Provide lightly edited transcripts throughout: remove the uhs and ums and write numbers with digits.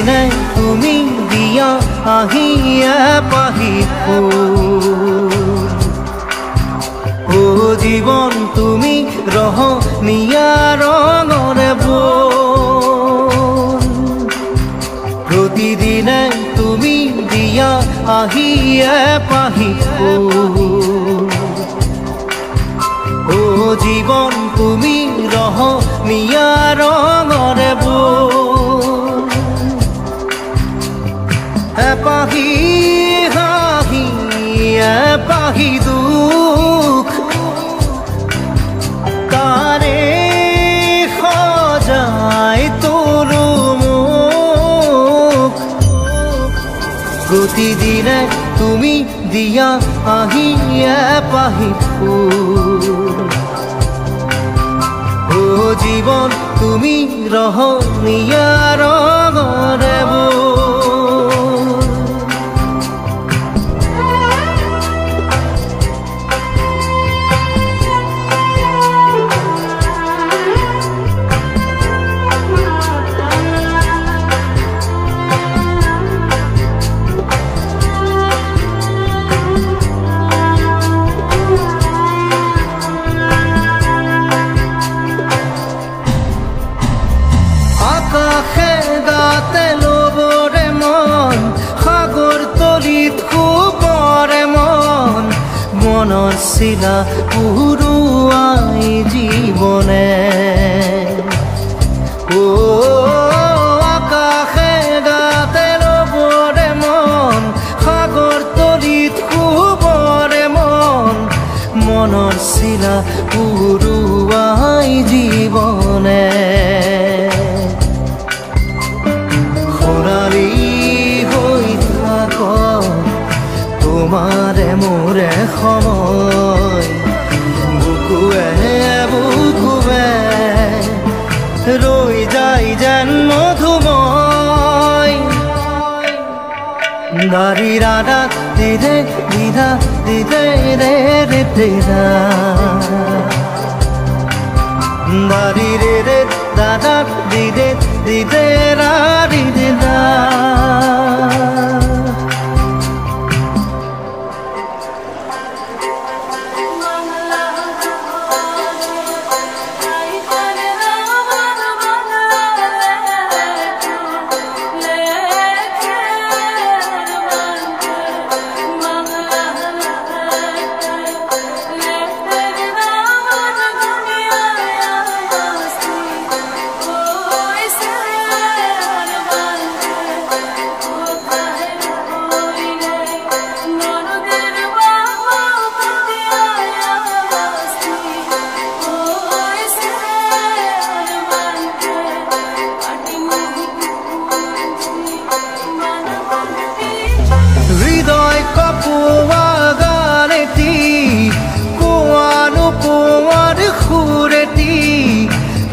প্ৰতিদিনে তুমি দিয়া আহিয়ে পাহি ফুল ও জীৱন তুমি ৰহনীয়া ৰঙৰে বোল প্ৰতিদিনে তুমি দিয়া আহিয়ে পাহি ফুল ও জীৱন তুমি ৰহনীয়া ৰঙৰে বোল এপাহি হাঁহি এপাহি দুখ তাৰে সজাই তোলো মোক প্ৰতিদিনে তুমি দিয়া আহিয়ে পাহি ফুল ও জীৱন তুমি ৰহনীয়া ৰঙৰে বোল আকাশে গাতে ল'বৰে মন সাগৰ তলিত শুবৰে মন মনৰ চিলা উৰুৱাই জীৱনে ও আকাশে গাতে ল'বৰে মন সাগৰ তলিত শুবৰে মন মনৰ চিলা উৰুৱাই জীৱনে তোমাৰে মোৰে সময় বুকুৱে বুকুৱে ৰৈ যায় যেন মধুময় নাৰী ৰাধা দিদে দিদা দিদে ৰে ৰে দিদা নাৰী ৰে ৰে দাদা দিদে দিদে ৰা দিদা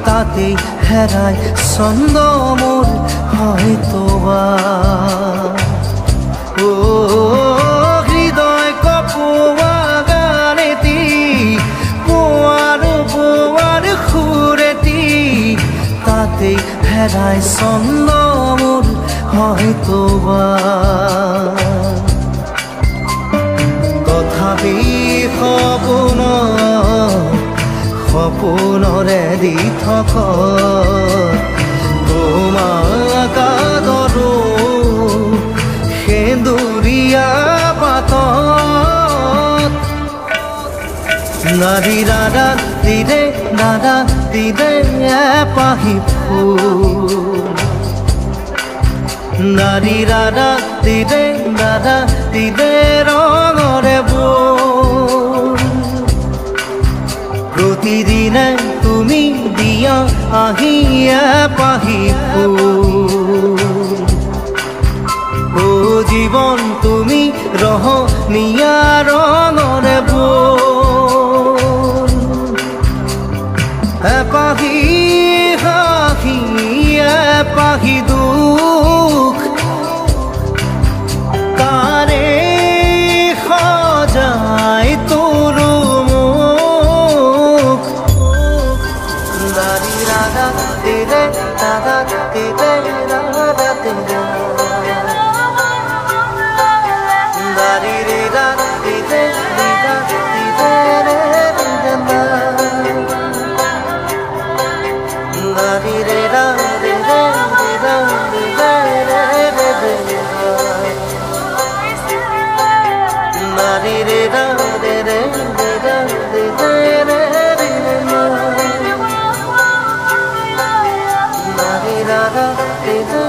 তাতে হেৰাই ছন্দ মোৰ হয়তো ও হৃদয় কপোৱা গানেতি পোৱাৰ পোৱাৰ সুৰেতি তাতে হেৰাই ছন্দ মোৰ হয়তো তথাপি সপোনৰে দি থক তোমাক আদৰো সেন্দুৰীয়া পাতত নাৰী দাদা দিদে এপাহি ফুল নাৰী দাদা দিদে ৰঙৰে বোল প্ৰতিদিনে তুমি দিয়া আহিয়ে পাহি ফুল ও জীৱন তুমি ৰহনীয়া ৰঙৰে বোল এপাহি হাঁহি এপাহি দুখ তাৰে সজাই তোলো মোক দাদা দিদে দাদা দিদে দাদা দিদে ৰে